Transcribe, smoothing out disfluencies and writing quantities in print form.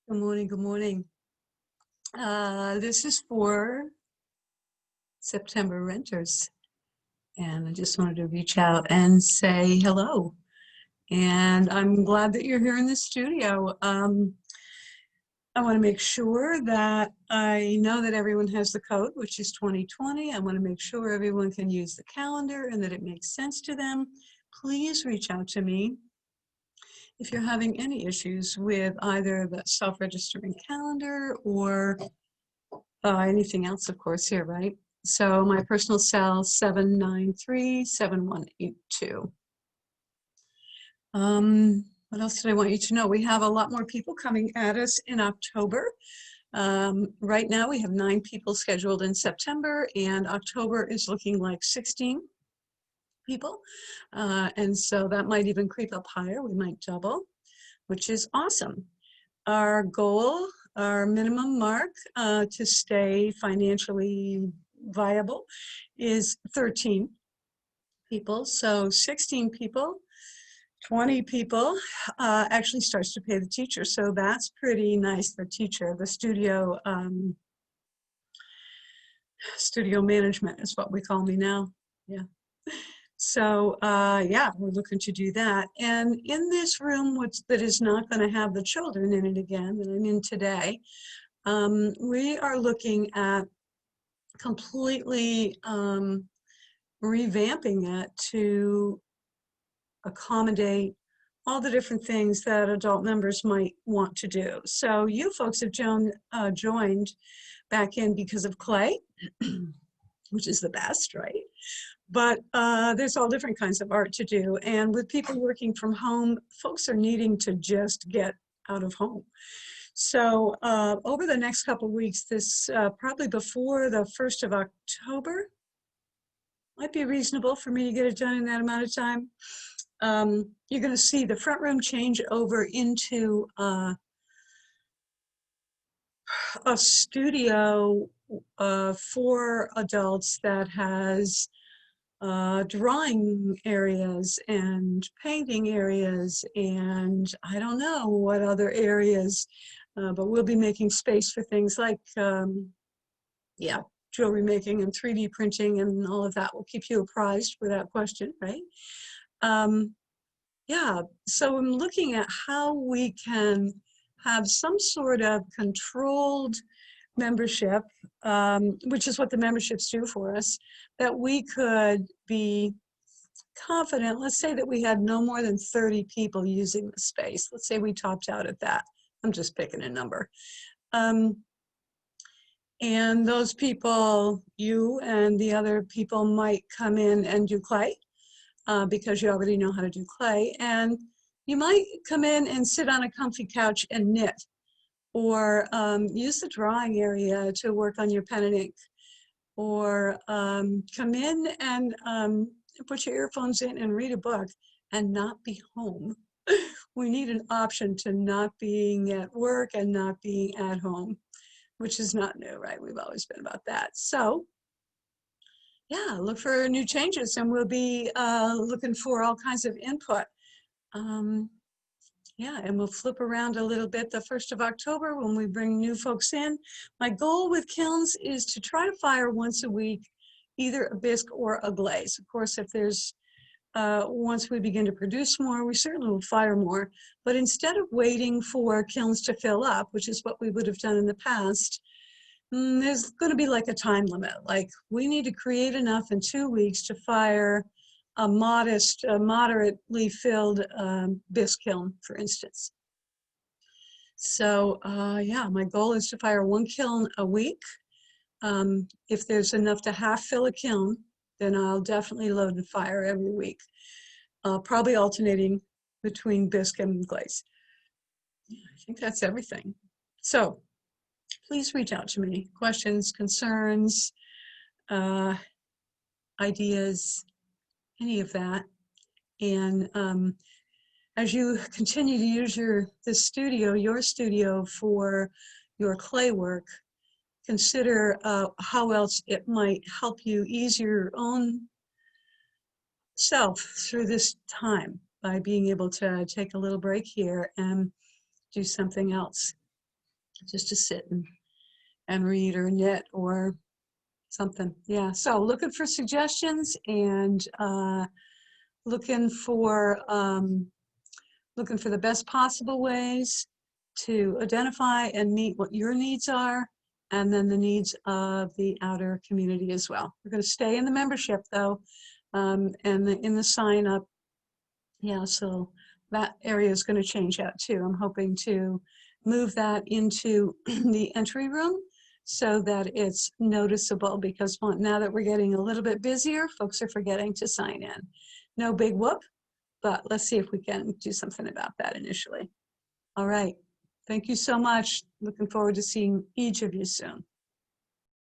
Good morning, good morning. This is for September renters, and I just wanted to reach out and say hello. And I'm glad that you're here in the studio. I want to make sure that I know that everyone has the code, which is 2020. I want to make sure everyone can use the calendar and that it makes sense to them. Please reach out to me if you're having any issues with either the self-registering calendar or anything else, of course, here, right? So my personal cell, 793-7182. What else did I want you to know? We have a lot more people coming at us in October. Right now, we have 9 people scheduled in September, and October is looking like 16 people. And so that might even creep up higher. We might double, which is awesome. Our goal, our minimum mark to stay financially viable is 13 people. So 16 people, 20 people actually starts to pay the teacher. So that's pretty nice, the teacher. The studio management is what we call me now. Yeah. So yeah, we're looking to do that. And in this room, that is not going to have the children in it again, that I'm in today, we are looking at completely revamping it to accommodate all the different things that adult members might want to do. So you folks have joined back in because of Clay, which is the best, right? But there's all different kinds of art to do. And with people working from home, folks are needing to just get out of home. So over the next couple of weeks, this probably before the 1st of October, might be reasonable for me to get it done in that amount of time. You're going to see the front room change over into a studio for adults that has drawing areas and painting areas and I don't know what other areas, but we'll be making space for things like, yeah, jewelry making and 3D printing and all of that will keep you apprised without question, right? Yeah, so I'm looking at how we can have some sort of controlled membership, which is what the memberships do for us, that we could be confident. Let's say that we had no more than 30 people using the space. Let's say we topped out at that. I'm just picking a number. And those people, you and the other people might come in and do clay because you already know how to do clay. And you might come in and sit on a comfy couch and knit or use the drawing area to work on your pen and ink or come in and put your earphones in and read a book and not be home. We need an option to not being at work and not being at home, which is not new, right? We've always been about that. So yeah, look for new changes and we'll be looking for all kinds of input. Yeah, and we'll flip around a little bit the 1st of October when we bring new folks in. My goal with kilns is to try to fire once a week, either a bisque or a glaze. Of course, if there's, once we begin to produce more, we certainly will fire more. But instead of waiting for kilns to fill up, which is what we would have done in the past, there's going to be like a time limit. Like we need to create enough in 2 weeks to fire a moderately filled bisque kiln, for instance. So yeah, my goal is to fire 1 kiln a week. If there's enough to half fill a kiln, then I'll definitely load and fire every week, probably alternating between bisque and glaze. Yeah, I think that's everything. So please reach out to me. Questions, concerns, ideas, any of that. And as you continue to use your studio for your clay work, consider how else it might help you ease your own self through this time by being able to take a little break here and do something else. just to sit and read or knit or something. Yeah, so looking for suggestions and looking for the best possible ways to identify and meet what your needs are, and then the needs of the outer community as well. We're going to stay in the membership though, and in the sign up. Yeah, so that area is going to change out too. I'm hoping to move that into the entry room so that it's noticeable, because now that we're getting a little bit busier, folks are forgetting to sign in. No big whoop, but let's see if we can do something about that initially. All right. Thank you so much. Looking forward to seeing each of you soon.